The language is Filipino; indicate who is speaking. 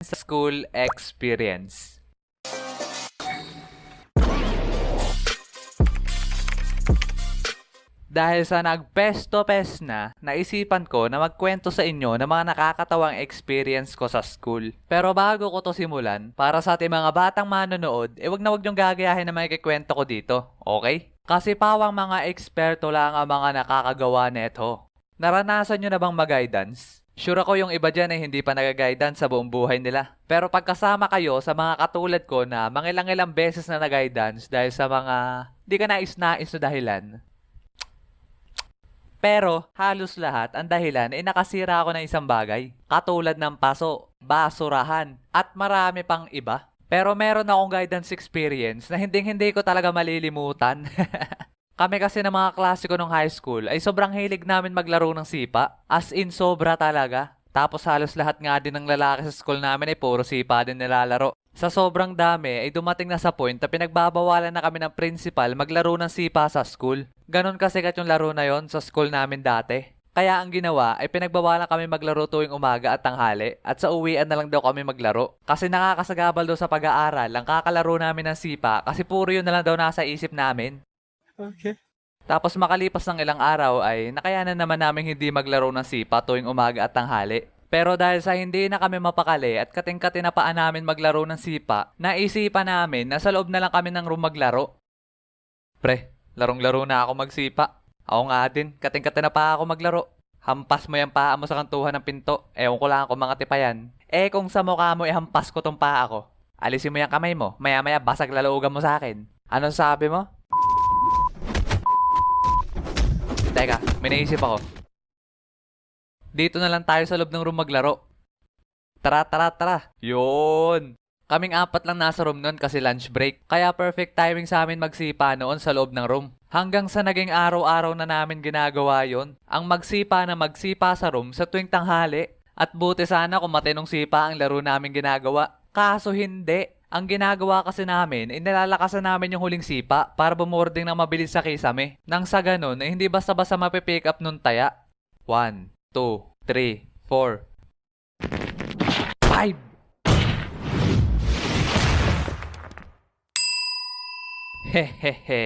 Speaker 1: Sa school experience. Dahil sa nagpes na, naisipan ko na magkwento sa inyo ng mga nakakatawang experience ko sa school. Pero bago ko to simulan, para sa ating mga batang manonood, wag na wag niyong gagayahin na may kikwento ko dito, okay? Kasi pawang mga eksperto lang ang mga nakakagawa neto. Naranasan nyo na bang mag-guidance? Sure ako yung iba dyan ay hindi pa nag-guidance sa buong buhay nila. Pero pagkasama kayo sa mga katulad ko na mangilang-ilang beses na nag-guidance dahil sa mga di ka nais-nais na dahilan. Pero halos lahat ang dahilan ay nakasira ako ng isang bagay. Katulad ng paso, basurahan, at marami pang iba. Pero meron akong guidance experience na hindi ko talaga malilimutan. Kami kasi ng mga klase ko nung high school ay sobrang hilig namin maglaro ng sipa. As in sobra talaga. Tapos halos lahat nga din ng lalaki sa school namin ay puro sipa din nilalaro. Sa sobrang dami ay dumating na sa point na pinagbabawalan na kami ng principal maglaro ng sipa sa school. Ganon kasikat yung laro na yon sa school namin dati. Kaya ang ginawa ay pinagbawalan kami maglaro tuwing umaga at tanghali at sa uwian na lang daw kami maglaro. Kasi nakakasagabal daw sa pag-aaral ang kakalaro namin ng sipa kasi puro yun na lang daw nasa isip namin.
Speaker 2: Okay.
Speaker 1: Tapos makalipas ng ilang araw ay nakayanan naman namin hindi maglaro ng sipa tuwing umaga at tanghali. Pero dahil sa hindi na kami mapakali at kating-kati na paan namin maglaro ng sipa, naisipan namin na sa loob na lang kami ng room maglaro. Pre, larong-laro na ako magsipa. Ako nga din, kating-kati na pa ako maglaro. Hampas mo yung paa mo sa kantuhan ng pinto. Ewan ko lang kung mga tipa yan. Kung sa mukha mo ihampas ko tong paa ko. Alisin mo yung kamay mo, maya-maya basag laloogan mo sa akin. Anong sabi mo? Teka, may naisip ako. Dito na lang tayo sa loob ng room maglaro. Tara. Yun! Kaming apat lang nasa room noon kasi lunch break. Kaya perfect timing sa amin magsipa noon sa loob ng room. Hanggang sa naging araw-araw na namin ginagawa yon, ang magsipa sa room sa tuwing tanghali. At buti sana kung matinong sipa ang laro namin ginagawa. Kaso hindi. Ang ginagawa kasi namin, nilalakasan namin yung huling sipa para bumording ng mabilis sa kisame. Nang sa ganun, hindi basta-basta mapipick up nun taya. 1, 2, 3, 4, 5! Hehehe.